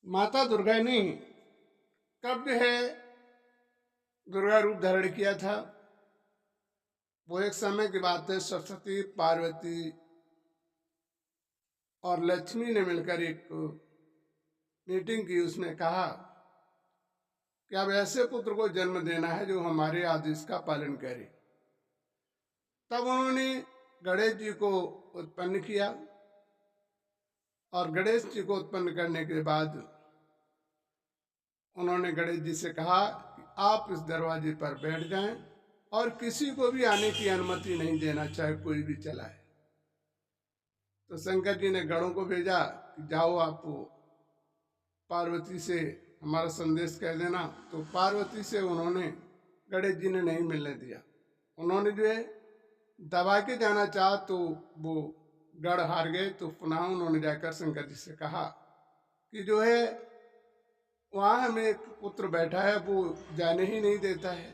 माता दुर्गा ने कब जो है दुर्गा रूप धारण किया था। वो एक समय की बात है। सरस्वती, पार्वती और लक्ष्मी ने मिलकर एक मीटिंग की। उसने कहा कि अब ऐसे पुत्र को जन्म देना है जो हमारे आदेश का पालन करे। तब उन्होंने गणेश जी को उत्पन्न किया और गणेश जी को उत्पन्न करने के बाद उन्होंने गणेश जी से कहा कि आप इस दरवाजे पर बैठ जाएं और किसी को भी आने की अनुमति नहीं देना, चाहे कोई भी चला है। तो शंकर जी ने गणों को भेजा कि जाओ आप पार्वती से हमारा संदेश कह देना। तो पार्वती से उन्होंने गणेश जी ने नहीं मिलने दिया। उन्होंने जो है दबा के जाना चाहा तो वो गढ़ हार गए। तो पुनः उन्होंने जाकर शंकर जी से कहा कि जो है वहाँ हमें एक पुत्र बैठा है, वो जाने ही नहीं देता है।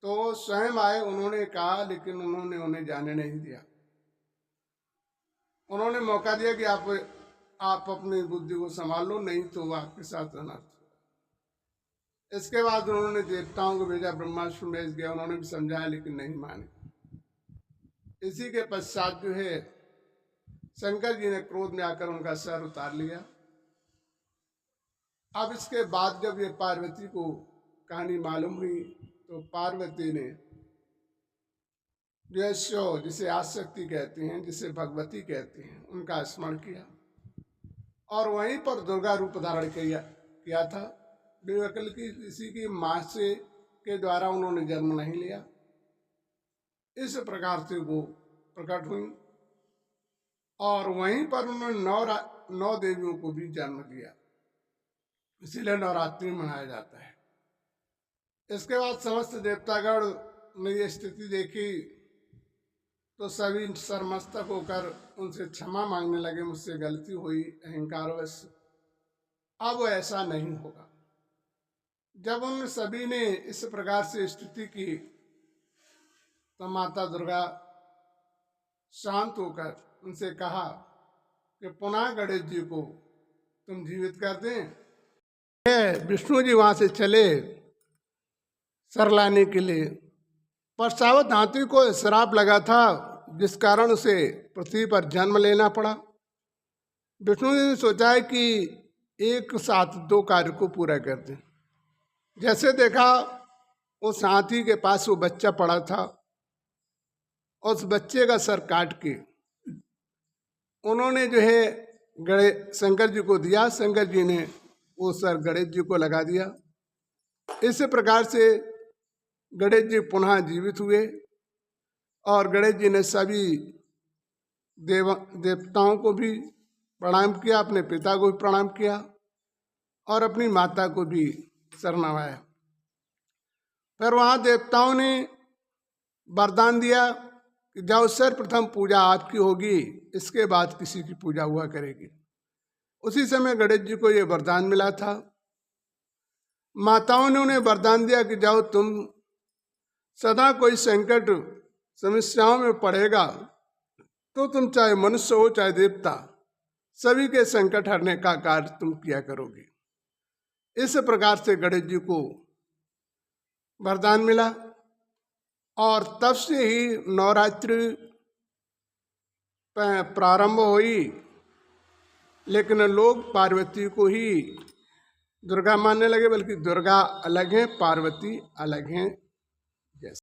तो स्वयं आए, उन्होंने कहा, लेकिन उन्होंने उन्हें जाने नहीं दिया। उन्होंने मौका दिया कि आप अपनी बुद्धि को संभाल लो, नहीं तो आपके साथ अनर्थ होगा। इसके बाद उन्होंने देवताओं को भेजा, ब्रह्मा विष्णु गया, उन्होंने भी समझाया लेकिन नहीं माने। इसी के पश्चात जो है शंकर जी ने क्रोध में आकर उनका सर उतार लिया। अब इसके बाद जब ये पार्वती को कहानी मालूम हुई तो पार्वती ने जो शिव, जिसे आशक्ति कहते हैं, जिसे भगवती कहते हैं, उनका स्मरण किया और वहीं पर दुर्गा रूप धारण किया था। बेवकल की किसी की माँ से के द्वारा उन्होंने जन्म नहीं लिया। इस प्रकार से वो प्रकट हुई और वहीं पर उन्होंने 9 देवियों को भी जन्म दिया। इसीलिए नवरात्रि मनाया जाता है। इसके बाद समस्त देवतागण ने ये स्थिति देखी तो सभी सरमस्तक होकर उनसे क्षमा मांगने लगे, मुझसे गलती हुई अहंकारवश, अब ऐसा नहीं होगा। जब उन सभी ने इस प्रकार से स्तुति की तो माता दुर्गा शांत होकर उनसे कहा कि पुनः गणेश जी को तुम जीवित कर दें। विष्णु जी वहां से चले सर लाने के लिए, पर सावत हाथी को श्राप लगा था जिस कारण उसे पृथ्वी पर जन्म लेना पड़ा। विष्णु जी ने सोचा है कि एक साथ 2 कार्य को पूरा कर दें। जैसे देखा उस हाथी के पास वो बच्चा पड़ा था, उस बच्चे का सर काट के उन्होंने जो है शंकर जी को दिया। शंकर जी ने वो सर गणेश जी को लगा दिया। इस प्रकार से गणेश जी पुनः जीवित हुए और गणेश जी ने सभी देवताओं को भी प्रणाम किया, अपने पिता को भी प्रणाम किया और अपनी माता को भी सर नवाया। फिर वहाँ देवताओं ने वरदान दिया कि जाओ सर्वप्रथम पूजा आपकी होगी, इसके बाद किसी की पूजा हुआ करेगी। उसी समय गणेश जी को ये वरदान मिला था। माताओं ने उन्हें वरदान दिया कि जाओ तुम सदा कोई संकट समस्याओं में पड़ेगा तो तुम चाहे मनुष्य हो चाहे देवता, सभी के संकट हरने का कार्य तुम किया करोगे। इस प्रकार से गणेश जी को वरदान मिला और तब से ही नवरात्रि प्रारंभ हुई। लेकिन लोग पार्वती को ही दुर्गा मानने लगे, बल्कि दुर्गा अलग है, पार्वती अलग है।